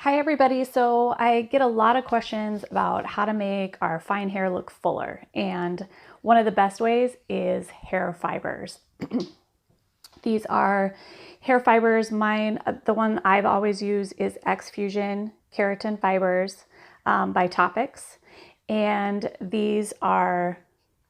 Hi everybody. So I get a lot of questions about how to make our fine hair look fuller. And one of the best ways is hair fibers. These are hair fibers. The one I've always used is X-Fusion Keratin Fibers by Topix. And these are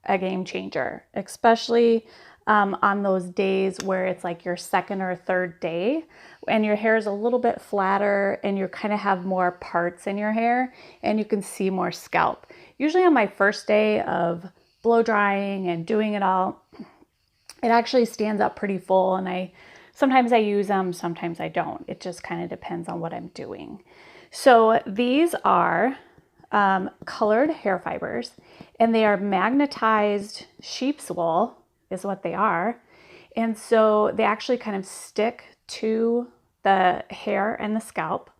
a game changer, especially on those days where it's like your second or third day and your hair is a little bit flatter and you kind of have more parts in your hair and you can see more scalp. Usually on my first day of blow drying and doing it all, it actually stands up pretty full, and sometimes I use them, sometimes I don't. It just kind of depends on what I'm doing. So these are colored hair fibers, and they are magnetized sheep's wool is what they are. And so they actually kind of stick to the hair and the scalp,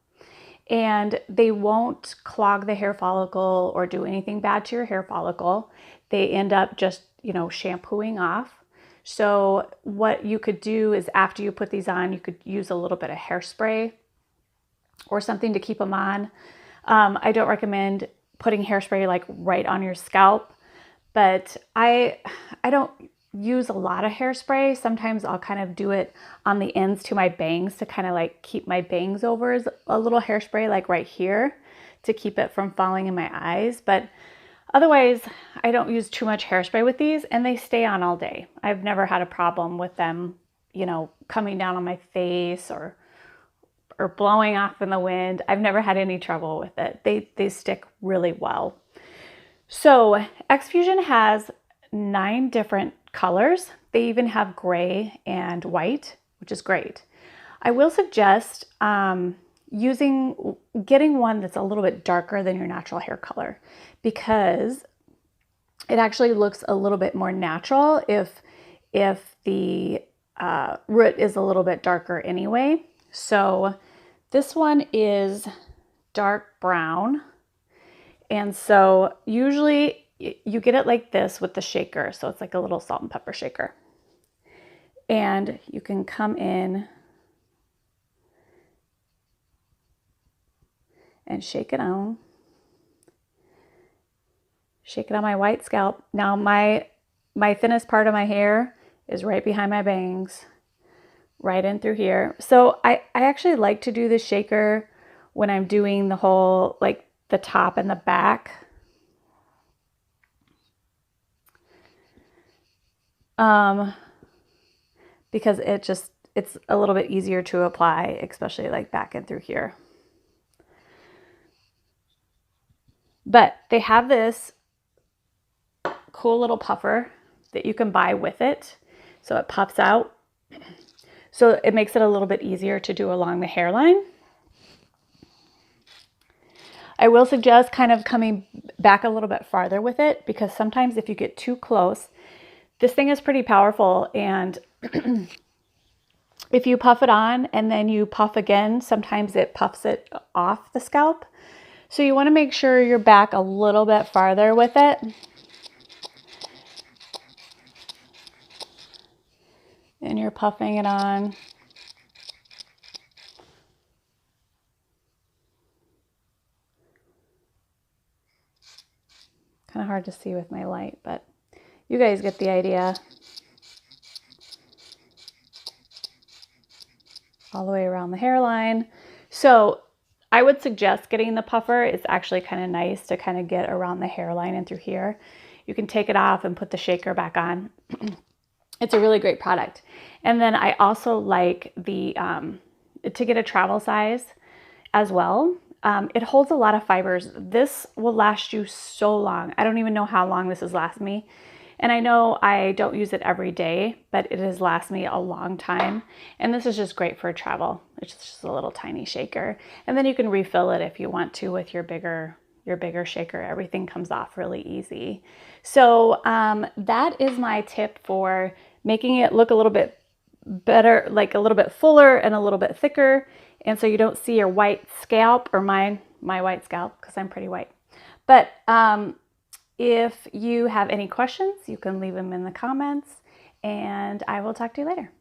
and they won't clog the hair follicle or do anything bad to your hair follicle. They end up just, shampooing off. So what you could do is after you put these on, you could use a little bit of hairspray or something to keep them on. I don't recommend putting hairspray like right on your scalp, but I don't use a lot of hairspray. Sometimes I'll kind of do it on the ends to my bangs to kind of like keep my bangs over, as a little hairspray like right here to keep it from falling in my eyes. But otherwise, I don't use too much hairspray with these, and they stay on all day. I've never had a problem with them, coming down on my face or blowing off in the wind. I've never had any trouble with it. They stick really well. So X-Fusion has 9 different colors. They even have gray and white, which is great. I will suggest getting one that's a little bit darker than your natural hair color, because it actually looks a little bit more natural if the root is a little bit darker anyway. So this one is dark brown. And so usually you get it like this with the shaker. So it's like a little salt and pepper shaker. And you can come in and shake it on. Shake it on my white scalp. Now my thinnest part of my hair is right behind my bangs, right in through here. So I actually like to do the shaker when I'm doing the whole, like the top and the back. Because it's a little bit easier to apply, especially like back and through here. But they have this cool little puffer that you can buy with it. So it puffs out. So it makes it a little bit easier to do along the hairline. I will suggest kind of coming back a little bit farther with it, because sometimes if you get too close, this thing is pretty powerful, and if you puff it on and then you puff again, sometimes it puffs it off the scalp. So you want to make sure you're back a little bit farther with it. And you're puffing it on. Kind of hard to see with my light, but you guys get the idea. All the way around the hairline. So I would suggest getting the puffer. It's actually kind of nice to kind of get around the hairline and through here. You can take it off and put the shaker back on. It's a really great product. And then I also like to get a travel size as well. It holds a lot of fibers. This will last you so long. I don't even know how long this has lasted me. And I know I don't use it every day, but it has lasted me a long time. And this is just great for travel. It's just a little tiny shaker. And then you can refill it if you want to with your bigger shaker. Everything comes off really easy. So that is my tip for making it look a little bit better, like a little bit fuller and a little bit thicker. And so you don't see your white scalp, or my white scalp, because I'm pretty white. But if you have any questions, you can leave them in the comments, and I will talk to you later.